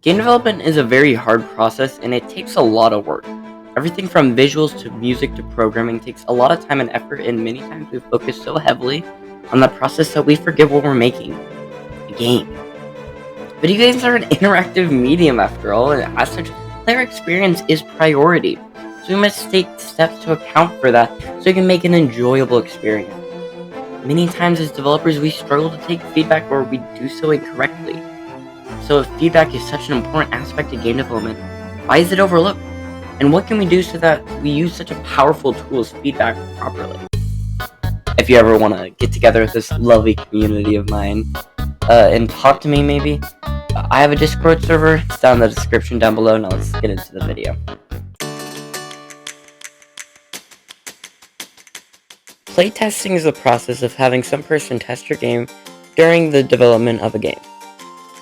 Game development is a very hard process and it takes a lot of work. Everything from visuals to music to programming takes a lot of time and effort, and many times we focus so heavily on that process that we forget what we're making a game. Video games are an interactive medium after all, and as such, player experience is priority. So we must take steps to account for that so we can make an enjoyable experience. Many times as developers, we struggle to take feedback or we do so incorrectly. So if feedback is such an important aspect of game development, why is it overlooked? And what can we do so that we use such a powerful tool as feedback properly? If you ever want to get together with this lovely community of mine and talk to me maybe, I have a Discord server. It's down in the description down below. Now let's get into the video. Playtesting is the process of having some person test your game during the development of a game.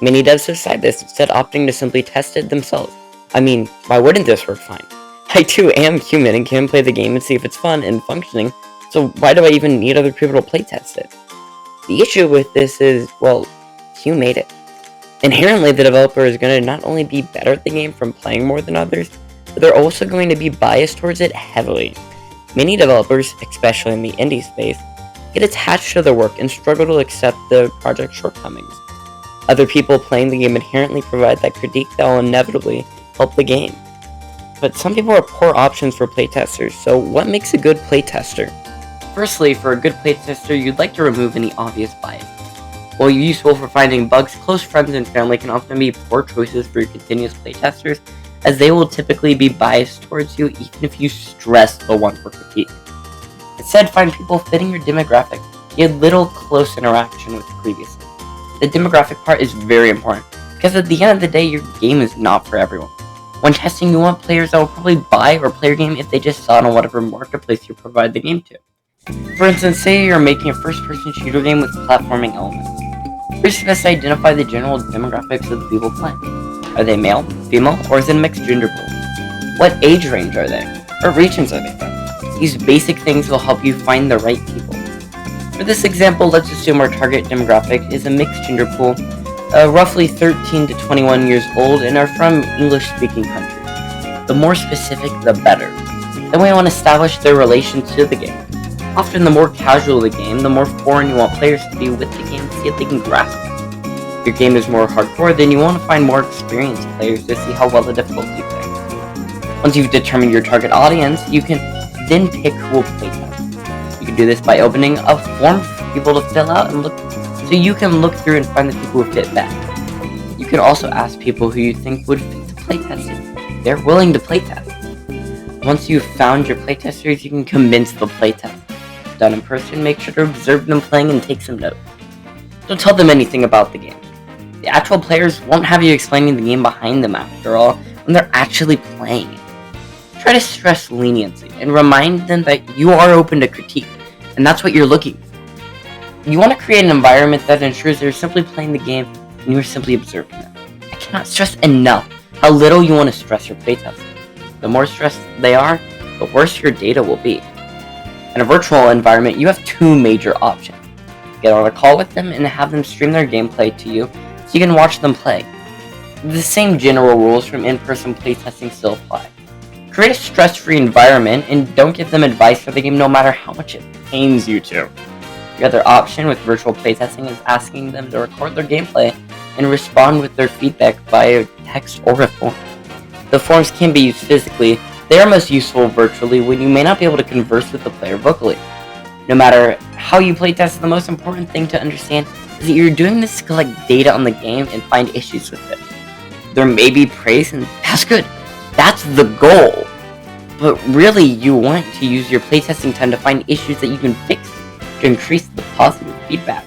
Many devs decide this instead opting to simply test it themselves. I mean, why wouldn't this work fine? I too am human and can play the game and see if it's fun and functioning, so why do I even need other people to playtest it? The issue with this is, well, you made it. Inherently, the developer is going to not only be better at the game from playing more than others, but they're also going to be biased towards it heavily. Many developers, especially in the indie space, get attached to their work and struggle to accept the project's shortcomings. Other people playing the game inherently provide that critique that will inevitably help the game. But some people are poor options for playtesters, so what makes a good playtester? Firstly, for a good playtester, you'd like to remove any obvious bias. While useful for finding bugs, close friends and family can often be poor choices for your continuous playtesters, as they will typically be biased towards you even if you stress the want for critique. Instead, find people fitting your demographic you had little close interaction with previously. The demographic part is very important, because at the end of the day, your game is not for everyone. When testing, you want players that will probably buy or play your game if they just saw it on whatever marketplace you provide the game to. For instance, say you're making a first-person shooter game with platforming elements. First, you must identify the general demographics of the people playing. Are they male, female, or is it a mixed gender pool? What age range are they? What regions are they from? These basic things will help you find the right people. For this example, let's assume our target demographic is a mixed gender pool, roughly 13 to 21 years old, and are from English-speaking countries. The more specific, the better. Then we want to establish their relation to the game. Often the more casual the game, the more foreign you want players to be with the game to see if they can grasp it. If your game is more hardcore, then you want to find more experienced players to see how well the difficulty fares. Once you've determined your target audience, you can then pick who will play test. You can do this by opening a form for people to fill out and look, so you can look through and find the people who fit best. You can also ask people who you think would fit the playtest if they're willing to playtest. Once you've found your playtesters, you can convince the playtest. Done in person, make sure to observe them playing and take some notes. Don't tell them anything about the game. The actual players won't have you explaining the game behind them after all, when they're actually playing it. Try to stress leniency and remind them that you are open to critique, and that's what you're looking for. You want to create an environment that ensures they're simply playing the game and you are simply observing them. I cannot stress enough how little you want to stress your playtesters. The more stressed they are, the worse your data will be. In a virtual environment, you have two major options. Get on a call with them and have them stream their gameplay to you so you can watch them play. The same general rules from in-person playtesting still apply. Create a stress-free environment and don't give them advice for the game no matter how much it pains you to. The other option with virtual playtesting is asking them to record their gameplay and respond with their feedback via text or a form. The forms can be used physically. They are most useful virtually when you may not be able to converse with the player vocally. No matter how you playtest, the most important thing to understand is that you're doing this to collect data on the game and find issues with it. There may be praise, and that's good. That's the goal. But really, you want to use your playtesting time to find issues that you can fix to increase the positive feedback.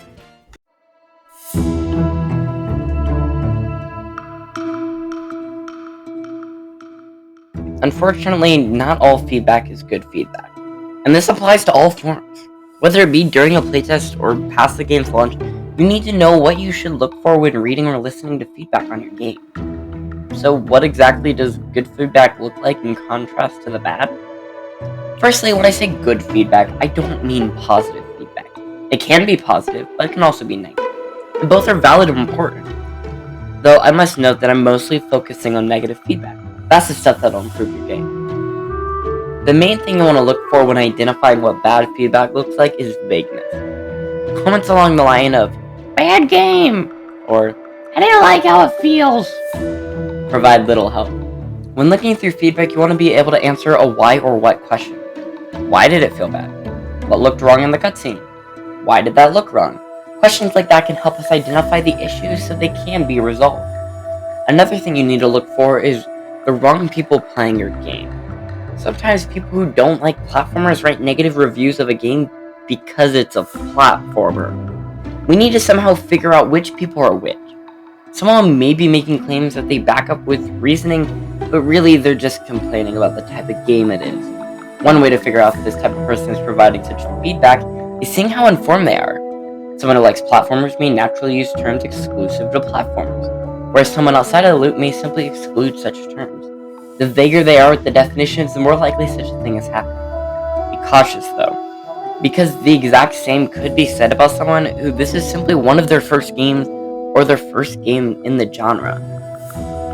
Unfortunately, not all feedback is good feedback, and this applies to all forms. Whether it be during a playtest or past the game's launch, you need to know what you should look for when reading or listening to feedback on your game. So what exactly does good feedback look like in contrast to the bad? Firstly, when I say good feedback, I don't mean positive feedback. It can be positive, but it can also be negative. And both are valid and important. Though I must note that I'm mostly focusing on negative feedback. That's the stuff that'll improve your game. The main thing you want to look for when identifying what bad feedback looks like is vagueness. Comments along the line of, "Bad game," or "I didn't like how it feels," provide little help. When looking through feedback, you want to be able to answer a why or what question. Why did it feel bad? What looked wrong in the cutscene? Why did that look wrong? Questions like that can help us identify the issues so they can be resolved. Another thing you need to look for is the wrong people playing your game. Sometimes people who don't like platformers write negative reviews of a game because it's a platformer. We need to somehow figure out which people are which. Someone may be making claims that they back up with reasoning, but really they're just complaining about the type of game it is. One way to figure out if this type of person is providing such feedback is seeing how informed they are. Someone who likes platformers may naturally use terms exclusive to platformers, whereas someone outside of the loop may simply exclude such terms. The vaguer they are with the definitions, the more likely such a thing has happened. Be cautious though, because the exact same could be said about someone who this is simply one of their first games or their first game in the genre.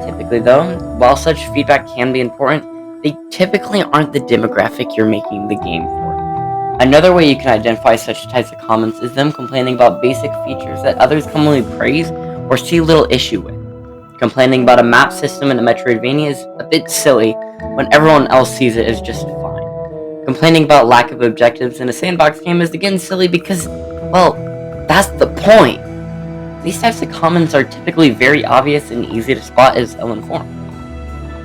Typically though, while such feedback can be important, they typically aren't the demographic you're making the game for. Another way you can identify such types of comments is them complaining about basic features that others commonly praise or see little issue with. Complaining about a map system in a Metroidvania is a bit silly when everyone else sees it as just fine. Complaining about lack of objectives in a sandbox game is again silly because, well, that's the point. These types of comments are typically very obvious and easy to spot as ill-informed.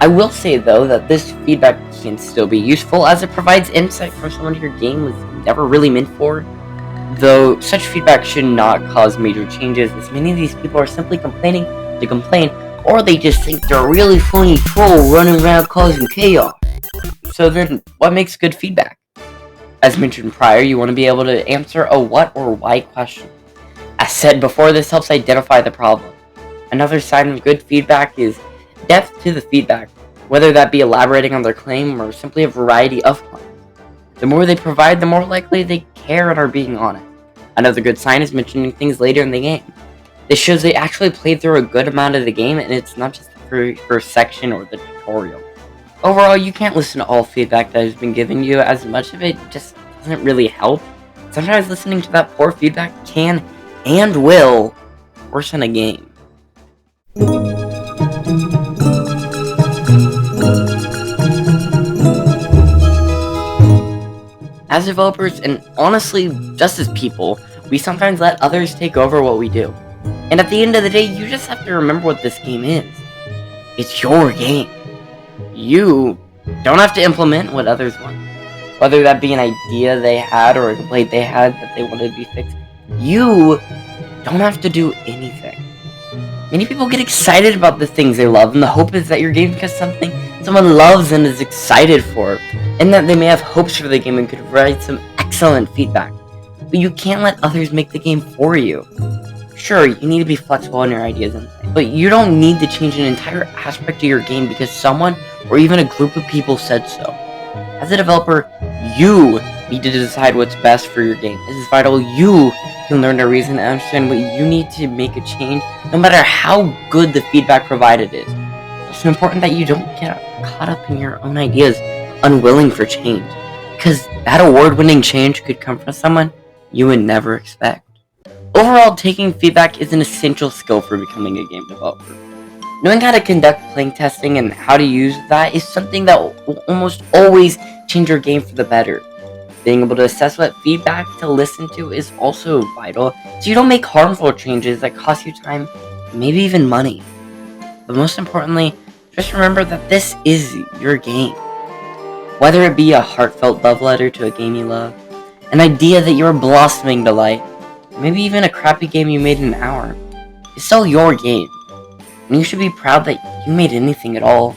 I will say though that this feedback can still be useful as it provides insight from someone your game was never really meant for, though such feedback should not cause major changes as many of these people are simply complaining to complain, or they just think they're a really funny troll running around causing chaos. So then, what makes good feedback? As mentioned prior, you want to be able to answer a what or why question. As said before, this helps identify the problem. Another sign of good feedback is depth to the feedback, whether that be elaborating on their claim or simply a variety of claims. The more they provide, the more likely they care and are being honest. Another good sign is mentioning things later in the game. This shows they actually played through a good amount of the game and it's not just the first section or the tutorial. Overall, you can't listen to all feedback that has been given you, as much of it just doesn't really help. Sometimes listening to that poor feedback can and will worsen a game. As developers, and honestly, just as people, we sometimes let others take over what we do. And at the end of the day, you just have to remember what this game is. It's your game. You don't have to implement what others want. Whether that be an idea they had or a complaint they had that they wanted to be fixed, you don't have to do anything. Many people get excited about the things they love, and the hope is that your game becomes something someone loves and is excited for, and that they may have hopes for the game and could provide some excellent feedback. But you can't let others make the game for you. Sure, you need to be flexible in your ideas, but you don't need to change an entire aspect of your game because someone or even a group of people said so. As a developer, you need to decide what's best for your game. It is vital you can learn to reason and understand what you need to make a change, no matter how good the feedback provided is. It's important that you don't get caught up in your own ideas, unwilling for change, because that award-winning change could come from someone you would never expect. Overall, taking feedback is an essential skill for becoming a game developer. Knowing how to conduct playtesting and how to use that is something that will almost always change your game for the better. Being able to assess what feedback to listen to is also vital, so you don't make harmful changes that cost you time, maybe even money. But most importantly, just remember that this is your game. Whether it be a heartfelt love letter to a game you love, an idea that you're blossoming to life, maybe even a crappy game you made in an hour, it's still your game. And you should be proud that you made anything at all.